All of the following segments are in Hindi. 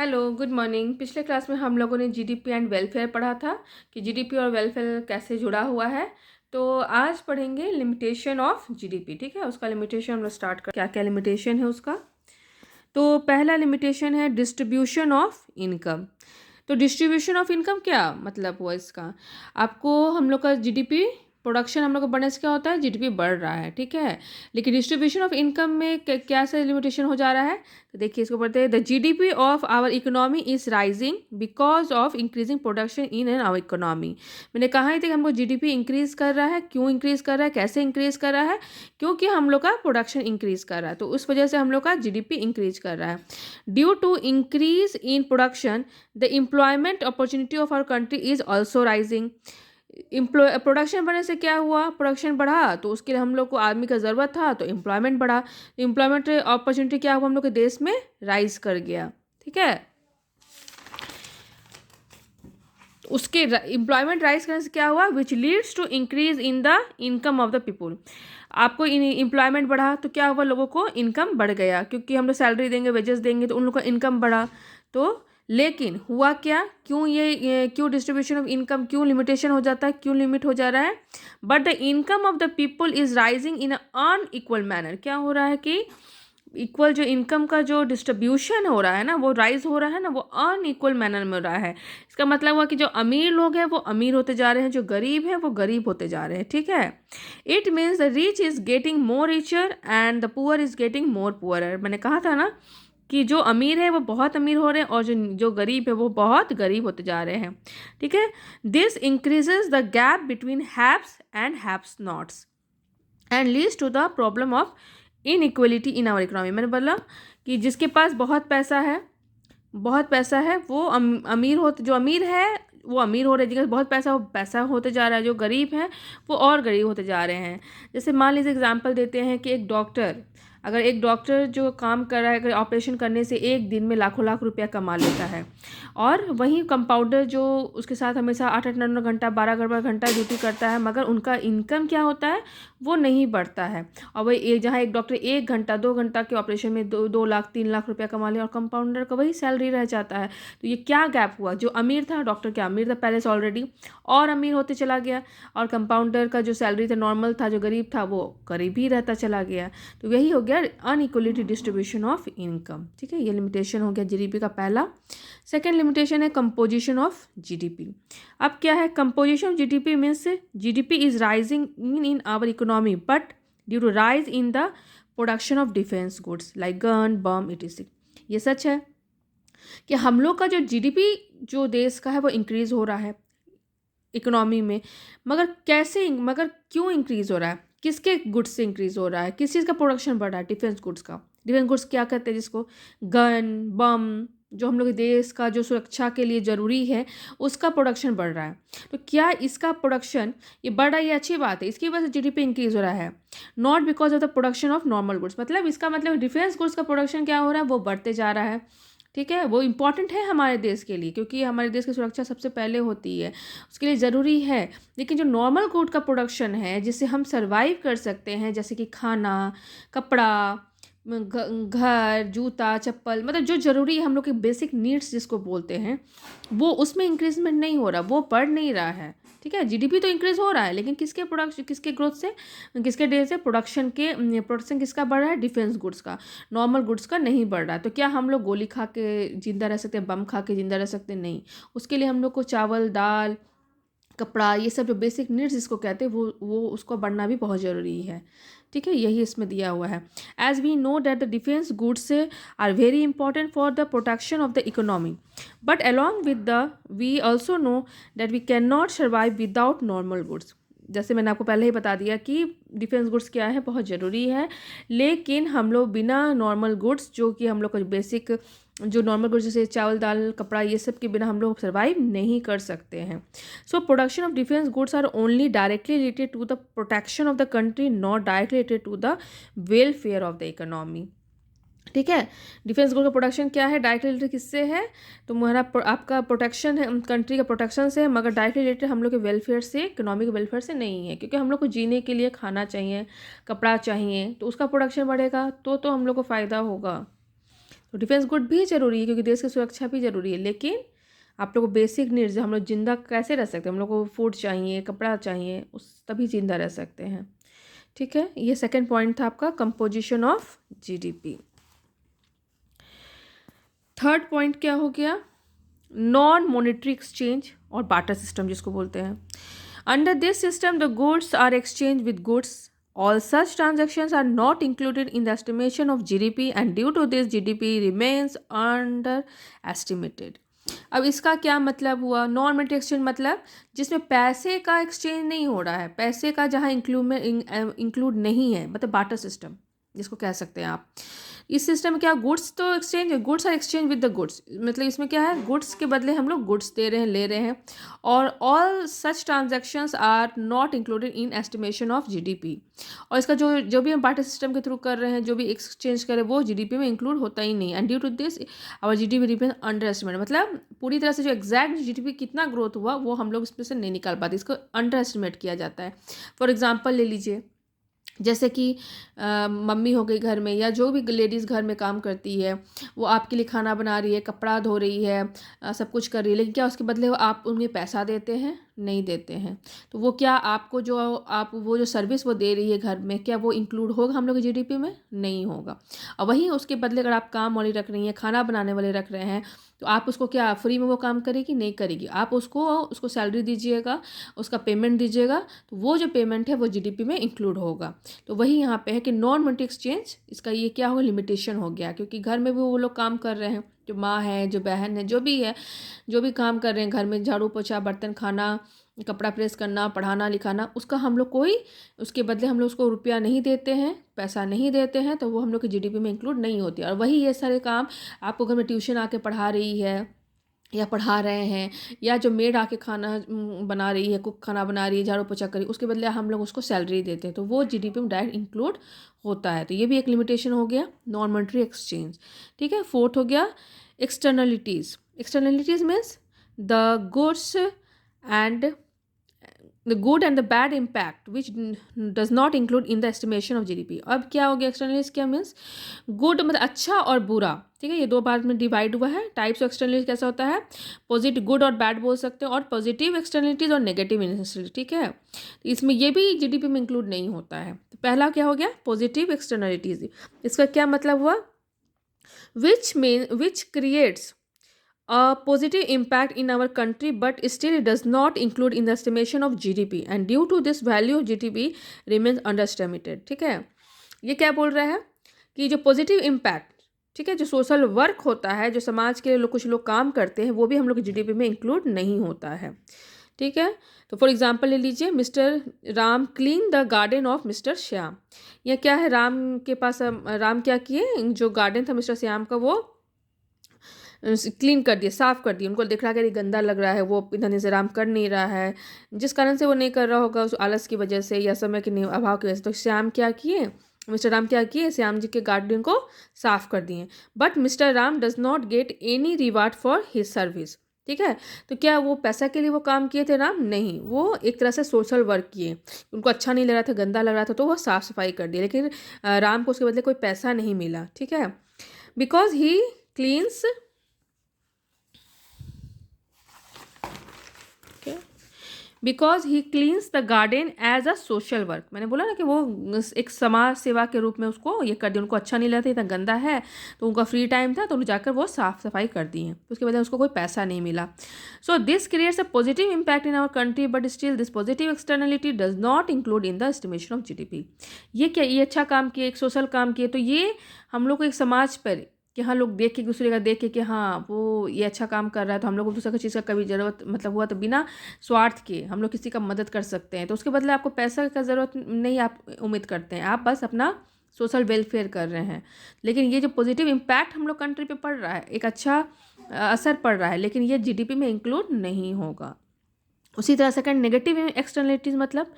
Hello, good morning. पिछले क्लास में हम लोगों ने जीडीपी एंड वेलफेयर पढ़ा था कि जीडीपी और वेलफेयर कैसे जुड़ा हुआ है। तो आज पढ़ेंगे लिमिटेशन ऑफ जीडीपी। ठीक है, उसका लिमिटेशन हम लोग स्टार्ट कर क्या क्या लिमिटेशन है उसका। तो पहला लिमिटेशन है डिस्ट्रीब्यूशन ऑफ इनकम। तो डिस्ट्रीब्यूशन ऑफ इनकम क्या मतलब हुआ इसका। आपको हम लोग का जीडीपी प्रोडक्शन हम लोग का बढ़ने से क्या होता है, जीडीपी बढ़ रहा है। ठीक है, लेकिन डिस्ट्रीब्यूशन ऑफ इनकम में क्या से लिमिटेशन हो जा रहा है। तो देखिए इसको पढ़ते हैं। The GDP of our economy is rising because of increasing production in an our economy. मैंने कहा ही था कि हमको जीडीपी इंक्रीज कर रहा है। क्यों इंक्रीज कर रहा है, कैसे इंक्रीज कर रहा है, क्योंकि हम लोग का प्रोडक्शन इंक्रीज कर रहा है, तो उस वजह से हम लोग का जीडीपी इंक्रीज कर रहा है। Due to increase in production the employment opportunity of our country is also rising. Production बढ़ने से क्या हुआ, प्रोडक्शन बढ़ा तो उसके लिए हम लोग को आदमी का ज़रूरत था, तो एम्प्लॉयमेंट बढ़ा। एम्प्लॉयमेंट अपॉर्चुनिटी क्या हुआ, हम लोग के देश में राइज कर गया। ठीक है, उसके एम्प्लॉयमेंट राइज करने से क्या हुआ, which leads to increase in the income of the people. आपको एम्प्लॉयमेंट बढ़ा तो क्या हुआ, लोगों को इनकम बढ़ गया, क्योंकि हम लोग सैलरी देंगे, वेजेस देंगे, तो उन लोगों का इनकम बढ़ा। तो लेकिन हुआ क्या, क्यों ये क्यों डिस्ट्रीब्यूशन ऑफ इनकम क्यों लिमिटेशन हो जाता है, क्यों लिमिट हो जा रहा है। But the income of the people is rising in unequal manner. क्या हो रहा है कि इक्वल जो इनकम का जो डिस्ट्रीब्यूशन हो रहा है ना, वो राइज हो रहा है ना, वो अनइक्वल मैनर में हो रहा है। इसका मतलब हुआ कि जो अमीर लोग हैं वो अमीर होते जा रहे हैं, जो गरीब हैं वो गरीब होते जा रहे हैं। ठीक है, it means the rich is getting more richer and the poor is getting more poorer. मैंने कहा था ना कि जो अमीर है वो बहुत अमीर हो रहे हैं और जो जो गरीब है वो बहुत गरीब होते जा रहे हैं। ठीक है, this increases the gap between haves and haves nots and leads to the problem of inequality in our economy. मैंने बोला कि जिसके पास बहुत पैसा है वो अमीर हो, जो अमीर है वो अमीर हो रहे हैं, जिसके पास बहुत पैसा, वो पैसा होते जा रहा है। जो गरीब है वो और गरीब होते जा रहे हैं। जैसे मान लीजिए एग्जांपल देते हैं कि एक डॉक्टर जो काम कर रहा है, अगर ऑपरेशन करने से एक दिन में लाखों लाख रुपया कमा लेता है, और वहीं कंपाउंडर जो उसके साथ हमेशा 8-8 9 घंटा 12 घंटा ड्यूटी करता है, मगर उनका इनकम क्या होता है, वो नहीं बढ़ता है। और वही जहाँ एक डॉक्टर 1 घंटा 2 घंटा के ऑपरेशन में 2 2 लाख 3 लाख रुपया कमा लिया और कंपाउंडर का वही सैलरी रह जाता है। तो ये क्या गैप हुआ, जो अमीर था, डॉक्टर क्या अमीर था पहले से ऑलरेडी, और अमीर होते चला गया, और कंपाउंडर का जो सैलरी था नॉर्मल था, जो गरीब था वो गरीब ही रहता चला गया। तो यही हो गया अनइक्वलिटी डिस्ट्रीब्यूशन ऑफ इनकम। ठीक है, ये लिमिटेशन हो गया जीडीपी का पहला। सेकेंड लिमिटेशन है कंपोजिशन ऑफ जीडीपी। अब क्या है, composition of GDP means GDP is rising in our economy but due to rise in the production of defence goods like gun bomb etc. ये सच है कि हम लोग का जो जीडीपी जो देश का है वो इंक्रीज हो रहा है इकोनॉमी में, मगर क्यों इंक्रीज हो रहा है, किसके गुड्स से इंक्रीज हो रहा है, किस चीज़ का प्रोडक्शन बढ़ रहा है, डिफेंस गुड्स का। डिफेंस गुड्स क्या कहते हैं, जिसको गन बम, जो हम लोग के देश का जो सुरक्षा के लिए ज़रूरी है, उसका प्रोडक्शन बढ़ रहा है। तो क्या इसका प्रोडक्शन ये बढ़ रहा है, ये अच्छी बात है, इसकी वजह से जीडीपी इंक्रीज हो रहा है, not because of the production of normal goods. मतलब इसका मतलब डिफेंस गुड्स का प्रोडक्शन क्या हो रहा है, वो बढ़ते जा रहा है। ठीक है, वो इम्पॉर्टेंट है हमारे देश के लिए, क्योंकि हमारे देश की सुरक्षा सबसे पहले होती है, उसके लिए ज़रूरी है। लेकिन जो नॉर्मल गुड का प्रोडक्शन है, जिससे हम सर्वाइव कर सकते हैं, जैसे कि खाना, कपड़ा, घर, जूता, चप्पल, मतलब जो ज़रूरी है हम लोग के बेसिक नीड्स जिसको बोलते हैं, वो उसमें इंक्रीजमेंट नहीं हो रहा, वो बढ़ नहीं रहा है। ठीक है, जीडीपी तो इंक्रीज हो रहा है, लेकिन किसके ग्रोथ से, किसके डे से, प्रोडक्शन किसका बढ़ रहा है, डिफेंस गुड्स का, नॉर्मल गुड्स का नहीं बढ़ रहा है। तो क्या हम लोग गोली खा के जिंदा रह सकते हैं, बम खा के जिंदा रह सकते हैं, नहीं। उसके लिए हम लोग को चावल दाल कपड़ा, ये सब जो बेसिक नीड्स जिसको कहते हैं, वो उसको बढ़ना भी बहुत ज़रूरी है। ठीक है, यही इसमें दिया हुआ है। As we know that the defence goods are very important for the protection of the economy, but along with the we also know that we can not survive without normal goods. जैसे मैंने आपको पहले ही बता दिया कि डिफेंस गुड्स क्या है, बहुत ज़रूरी है, लेकिन हम लोग बिना नॉर्मल गुड्स, जो कि हम लोग का बेसिक जो नॉर्मल गुड्स जैसे चावल दाल कपड़ा, ये सब के बिना हम लोग सर्वाइव नहीं कर सकते हैं। So production of defence goods are only directly related to the protection of the country, not directly related to the welfare of the economy. ठीक है, डिफेंस गुड का प्रोडक्शन क्या है, डायरेक्टली रिलेटेड किससे है, तो हमारा आपका प्रोटेक्शन है, कंट्री का प्रोटेक्शन से है, मगर डायरेक्टली रिलेटेड हम लोग के वेलफेयर से, इकोनॉमिक वेलफेयर से नहीं है, क्योंकि हम लोग को जीने के लिए खाना चाहिए, कपड़ा चाहिए, तो उसका प्रोडक्शन बढ़ेगा तो हम लोग को फ़ायदा होगा। तो डिफेंस गुड भी ज़रूरी है क्योंकि देश की सुरक्षा भी ज़रूरी है, लेकिन आप लोग को बेसिक नीड्स, हम लोग जिंदा कैसे रह सकते हैं, हम लोग को फूड चाहिए, कपड़ा चाहिए, उस तभी जिंदा रह सकते हैं। ठीक है, ये सेकंड पॉइंट था आपका composition of GDP. Third point क्या हो गया, नॉन मॉनेटरी एक्सचेंज और बार्टर सिस्टम जिसको बोलते हैं। Under this system the goods are exchange with goods, all such transactions are not included in the estimation of GDP and due to this GDP remains under estimated. अब इसका क्या मतलब हुआ, नॉन मॉनेटरी एक्सचेंज मतलब जिसमें पैसे का एक्सचेंज नहीं हो रहा है, पैसे का जहाँ इंक्लूड नहीं है, मतलब बार्टर सिस्टम जिसको कह सकते हैं आप। इस सिस्टम में क्या, गुड्स तो exchange, goods are exchange with the goods, मतलब इसमें क्या है, गुड्स के बदले हम लोग गुड्स दे रहे हैं, ले रहे हैं, और all such transactions are not included in estimation of GDP. और इसका जो भी हम बार्टर सिस्टम के थ्रू कर रहे हैं, जो भी एक्सचेंज कर रहे हैं, वो जीडीपी में इंक्लूड होता ही नहीं। And due to this our GDP remain under estimate, मतलब पूरी तरह से जो एग्जैक्ट जीडीपी कितना ग्रोथ हुआ वो हम लोग इसमें से नहीं निकाल पाते, इसको अंडर एस्टिमेट किया जाता है। फॉर एग्जाम्पल ले लीजिए, जैसे कि मम्मी हो गई घर में, या जो भी लेडीज़ घर में काम करती है, वो आपके लिए खाना बना रही है, कपड़ा धो रही है, सब कुछ कर रही है, लेकिन क्या उसके बदले आप उन्हें पैसा देते हैं, नहीं देते हैं। तो वो क्या आपको जो आप वो जो सर्विस वो दे रही है घर में, क्या वो इंक्लूड होगा हम लोग की जीडीपी में? नहीं होगा। और वहीं उसके बदले अगर आप काम वाली रख रही हैं, खाना बनाने वाले रख रहे हैं, तो आप उसको क्या फ्री में वो काम करेगी? नहीं करेगी। आप उसको सैलरी दीजिएगा, उसका पेमेंट दीजिएगा, तो वो जो पेमेंट है वो जीडीपी में इंक्लूड होगा। तो वही यहाँ पे है कि नॉन मॉनेटरी एक्सचेंज, इसका ये क्या होगा, लिमिटेशन हो गया, क्योंकि घर में भी वो लोग काम कर रहे हैं, जो माँ है, जो बहन है, जो भी है, जो भी काम कर रहे हैं घर में, झाड़ू पोछा, बर्तन, खाना, कपड़ा प्रेस करना, पढ़ाना लिखाना, उसका हम लोग कोई, उसके बदले हम लोग उसको रुपया नहीं देते हैं, पैसा नहीं देते हैं, तो वो हम लोग की जीडीपी में इंक्लूड नहीं होती। और वही ये सारे काम आपको घर में ट्यूशन आके पढ़ा रही है या पढ़ा रहे हैं, या जो मेड आके खाना बना रही है, कुक खाना बना रही है, झाड़ू पोछा करी, उसके बदले हम लोग उसको सैलरी देते हैं, तो वो जीडीपी में डायरेक्ट इंक्लूड होता है। तो ये भी एक लिमिटेशन हो गया नॉन मॉनेटरी एक्सचेंज। ठीक है, फोर्थ हो गया externalities. Externalities means the goods and the good and the bad impact which does not include in the estimation of GDP। अब क्या हो गया एक्सटर्नलिटीज, क्या मीन्स गुड मतलब अच्छा और बुरा। ठीक है, ये दो पार्ट में डिवाइड हुआ है। टाइप्स ऑफ एक्सटर्नलिटीज कैसा होता है, पॉजिटिव, गुड और बैड बोल सकते हैं, और पॉजिटिव एक्सटर्नलिटीज और नेगेटिव एक्सटर्नलिटीज। ठीक है, तो इसमें ये भी जीडीपी में इंक्लूड नहीं होता है। तो पहला क्या हो गया, पॉजिटिव एक्सटर्नलिटीज। इसका क्या मतलब हुआ, which creates a positive impact in our country but still it does not include in the estimation of GDP and due to this value of GDP remains underestimated। ठीक है, ये क्या बोल रहा है कि जो पॉजिटिव इम्पैक्ट, ठीक है, जो सोशल वर्क होता है, जो समाज के लिए कुछ लोग काम करते हैं, वो भी हम लोग जीडीपी में इंक्लूड नहीं होता है। ठीक है, तो फॉर एग्जांपल ले लीजिए, mister Ram clean the garden of mister Shyam. यह क्या है, राम के पास, राम क्या किए, जो गार्डन था मिस्टर श्याम का वो क्लीन कर दिए, साफ़ कर दिए। उनको दिख रहा है कि गंदा लग रहा है, वो इधर से राम कर नहीं रहा है, जिस कारण से वो नहीं कर रहा होगा, उस आलस की वजह से या समय के अभाव की वजह से। तो श्याम क्या किए, मिस्टर राम क्या किए, श्याम जी के गार्डन को साफ़ कर दिए। But mister Ram does not get any reward for his service. ठीक है, तो क्या वो पैसा के लिए वो काम किए थे राम? नहीं, वो एक तरह से सोशल वर्क किए। उनको अच्छा नहीं लग रहा था, गंदा लग रहा था, तो वो साफ़ सफाई कर दिए, लेकिन राम को उसके बदले कोई पैसा नहीं मिला। ठीक है, because he cleans, because he cleans the garden as a social work. मैंने बोला ना कि वो एक समाज सेवा के रूप में उसको ये कर दिया। उनको अच्छा नहीं लगता, इतना गंदा है, तो उनका फ्री टाइम था, तो उन्हें जाकर वो साफ़ सफाई कर दी है, उसके वजह से उसको कोई पैसा नहीं मिला। So this creates a positive impact in our country but still this positive externality does not include in the estimation of GDP. ये क्या, ये अच्छा काम किए, एक सोशल काम किए, तो ये हम लोग को एक समाज पर कि हाँ लोग देख के, दूसरे का देख के कि हाँ वो ये अच्छा काम कर रहा है, तो हम लोग को दूसरे का चीज़ का कभी ज़रूरत मतलब हुआ तो बिना स्वार्थ के हम लोग किसी का मदद कर सकते हैं। तो उसके बदले आपको पैसा का ज़रूरत नहीं आप उम्मीद करते हैं, आप बस अपना सोशल वेलफेयर कर रहे हैं। लेकिन ये जो पॉजिटिव इम्पैक्ट हम लोग कंट्री पे पड़ रहा है, एक अच्छा असर पड़ रहा है, लेकिन ये जीडीपी में इंक्लूड नहीं होगा। उसी तरह सेकंड नेगेटिव एक्सटर्नलिटीज मतलब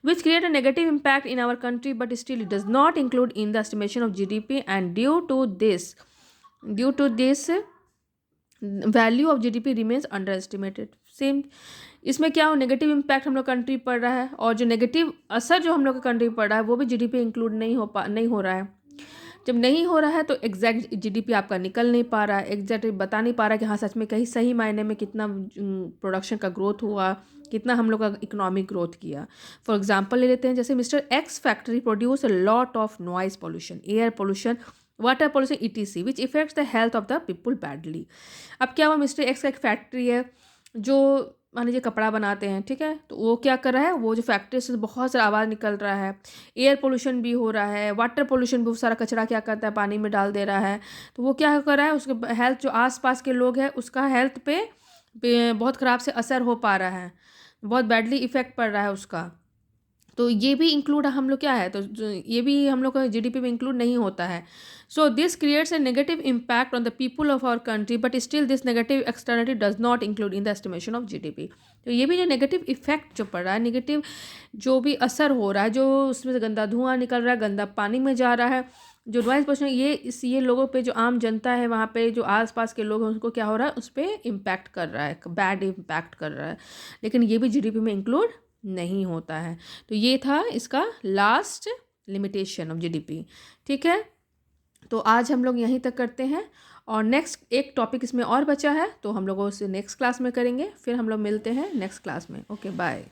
which create a negative impact in our country but still it does not include in the estimation of GDP and due to this value of GDP remains under estimated. Same इसमें क्या हो, नेगेटिव इम्पैक्ट हम लोग कंट्री पड़ रहा है, और जो नेगेटिव असर जो हम लोग के कंट्री पड़ रहा है वो भी जीडीपी इंक्लूड नहीं हो रहा है। जब नहीं हो रहा है तो एग्जैक्ट जीडीपी आपका निकल नहीं पा रहा है, एग्जैक्ट बता नहीं पा रहा है कि हाँ सच में कहीं सही मायने में कितना प्रोडक्शन का ग्रोथ हुआ, कितना हम लोग का इकोनॉमिक ग्रोथ किया। फॉर एग्जांपल ले लेते हैं, जैसे mister ex factory produce a lot of noise pollution, air pollution, water pollution etc which effects the health of the people badly. अब क्या हुआ, मिस्टर एक्स का एक फैक्ट्री है जो मान लीजिए कपड़ा बनाते हैं, ठीक है, तो वो क्या कर रहा है, वो जो फैक्ट्री से बहुत सारा आवाज़ निकल रहा है, एयर पोल्यूशन भी हो रहा है, वाटर पोल्यूशन भी, बहुत सारा कचरा क्या करता है पानी में डाल दे रहा है, तो वो क्या कर रहा है, उसके हेल्थ जो आसपास के लोग हैं उसका हेल्थ पे बहुत ख़राब से असर हो पा रहा है, बहुत बैडली इफ़ेक्ट पड़ रहा है उसका। तो ये भी इंक्लूड हम लोग क्या है, तो ये भी हम लोग का जीडीपी में इंक्लूड नहीं होता है। So this creates a negative impact on the people of our country, but still this negative externality does not include in the estimation of GDP. तो ये भी जो नेगेटिव इफेक्ट जो पड़ रहा है, नेगेटिव जो भी असर हो रहा है, जो उसमें से गंदा धुआं निकल रहा है, गंदा पानी में जा रहा है, जो नॉइज़ पोल्यूशन, ये लोगों पे, जो आम जनता है वहाँ पे, जो आसपास के लोग हैं, उनको क्या हो रहा है, उस पर इम्पैक्ट कर रहा है, बैड इम्पैक्ट कर रहा है, लेकिन ये भी जीडीपी में इंक्लूड नहीं होता है। तो ये था इसका लास्ट लिमिटेशन ऑफ जीडीपी। ठीक है, तो आज हम लोग यहीं तक करते हैं, और नेक्स्ट एक टॉपिक इसमें और बचा है, तो हम लोग उसे नेक्स्ट क्लास में करेंगे। फिर हम लोग मिलते हैं नेक्स्ट क्लास में। Okay, bye.